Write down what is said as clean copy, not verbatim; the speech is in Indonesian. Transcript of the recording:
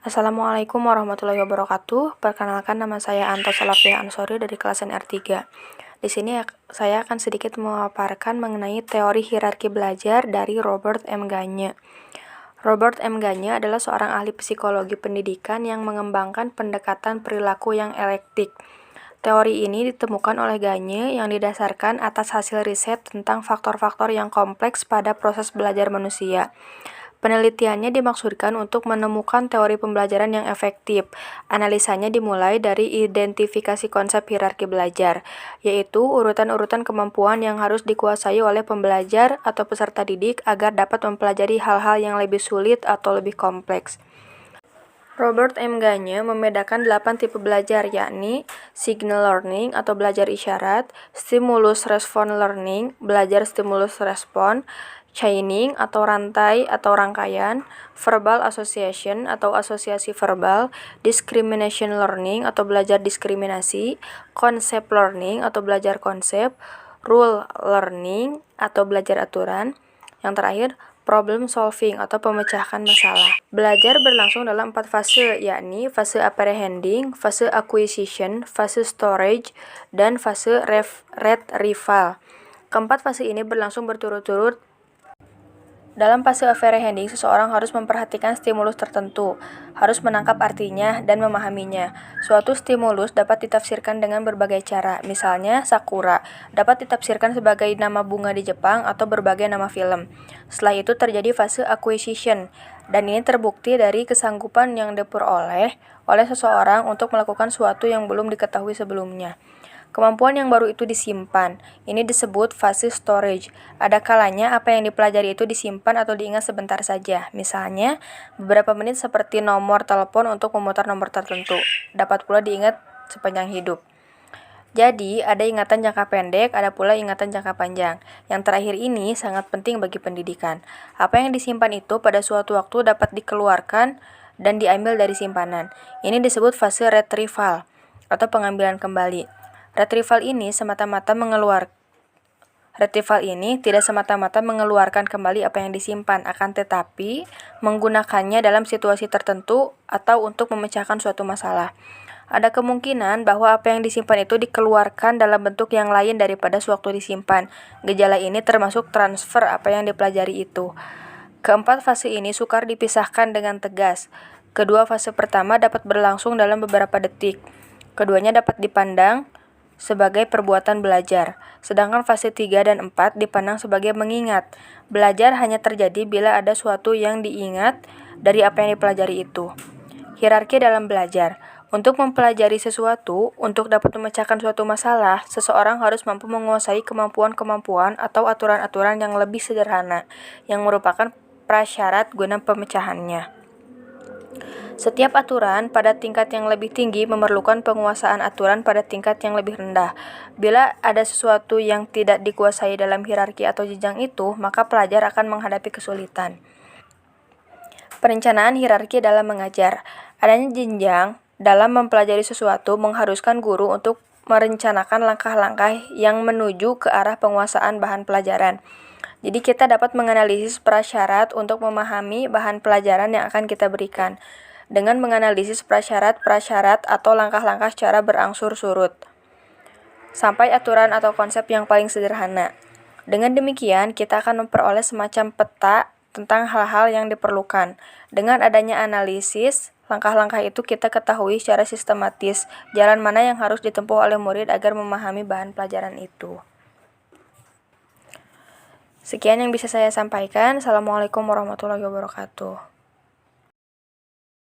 Assalamualaikum warahmatullahi wabarakatuh. Perkenalkan, nama saya Anto Salafiah Ansori dari kelas NR3. Di sini saya akan sedikit memaparkan mengenai teori hierarki belajar dari Robert M. Gagne. Robert M. Gagne adalah seorang ahli psikologi pendidikan yang mengembangkan pendekatan perilaku yang elektik. Teori ini ditemukan oleh Gagne yang didasarkan atas hasil riset tentang faktor-faktor yang kompleks pada proses belajar manusia. Penelitiannya dimaksudkan untuk menemukan teori pembelajaran yang efektif. Analisanya dimulai dari identifikasi konsep hierarki belajar, yaitu urutan-urutan kemampuan yang harus dikuasai oleh pembelajar atau peserta didik agar dapat mempelajari hal-hal yang lebih sulit atau lebih kompleks. Robert M. Gagne membedakan 8 tipe belajar, yakni signal learning atau belajar isyarat, stimulus response learning, belajar stimulus respon, chaining atau rantai atau rangkaian, verbal association atau asosiasi verbal, discrimination learning atau belajar diskriminasi, concept learning atau belajar konsep, rule learning atau belajar aturan. Yang terakhir, problem solving atau pemecahkan masalah. Belajar berlangsung dalam 4 fase, yakni fase apprehending, fase acquisition, fase storage, dan fase retrieval. Keempat fase ini berlangsung berturut-turut. Dalam fase apprehending, seseorang harus memperhatikan stimulus tertentu, harus menangkap artinya dan memahaminya. Suatu stimulus dapat ditafsirkan dengan berbagai cara, misalnya sakura dapat ditafsirkan sebagai nama bunga di Jepang atau berbagai nama film. Setelah itu terjadi fase acquisition, dan ini terbukti dari kesanggupan yang diperoleh oleh seseorang untuk melakukan sesuatu yang belum diketahui sebelumnya. Kemampuan yang baru itu disimpan. Ini disebut fase storage. Ada kalanya apa yang dipelajari itu disimpan atau diingat sebentar saja. Misalnya, beberapa menit seperti nomor telepon untuk memutar nomor tertentu. Dapat pula diingat sepanjang hidup. Jadi, ada ingatan jangka pendek, ada pula ingatan jangka panjang. Yang terakhir ini sangat penting bagi pendidikan. Apa yang disimpan itu pada suatu waktu dapat dikeluarkan dan diambil dari simpanan. Ini disebut fase retrieval atau pengambilan kembali. Retrieval ini tidak semata-mata mengeluarkan kembali apa yang disimpan, akan tetapi menggunakannya dalam situasi tertentu atau untuk memecahkan suatu masalah. Ada kemungkinan bahwa apa yang disimpan itu dikeluarkan dalam bentuk yang lain daripada sewaktu disimpan. Gejala ini termasuk transfer apa yang dipelajari itu. Keempat fase ini sukar dipisahkan dengan tegas. Kedua fase pertama dapat berlangsung dalam beberapa detik. Keduanya dapat dipandang sebagai perbuatan belajar, sedangkan fase 3 dan 4 dipandang sebagai mengingat. Belajar hanya terjadi bila ada suatu yang diingat dari apa yang dipelajari itu. Hierarki dalam belajar. Untuk mempelajari sesuatu, untuk dapat memecahkan suatu masalah, seseorang harus mampu menguasai kemampuan-kemampuan atau aturan-aturan yang lebih sederhana, yang merupakan prasyarat guna pemecahannya. Setiap aturan pada tingkat yang lebih tinggi memerlukan penguasaan aturan pada tingkat yang lebih rendah. Bila ada sesuatu yang tidak dikuasai dalam hierarki atau jenjang itu, maka pelajar akan menghadapi kesulitan. Perencanaan hierarki dalam mengajar. Adanya jenjang dalam mempelajari sesuatu mengharuskan guru untuk merencanakan langkah-langkah yang menuju ke arah penguasaan bahan pelajaran. Jadi kita dapat menganalisis prasyarat untuk memahami bahan pelajaran yang akan kita berikan, dengan menganalisis prasyarat-prasyarat atau langkah-langkah secara berangsur surut, sampai aturan atau konsep yang paling sederhana. Dengan demikian, kita akan memperoleh semacam peta tentang hal-hal yang diperlukan. Dengan adanya analisis, langkah-langkah itu kita ketahui secara sistematis jalan mana yang harus ditempuh oleh murid agar memahami bahan pelajaran itu. Sekian yang bisa saya sampaikan. Assalamualaikum warahmatullahi wabarakatuh.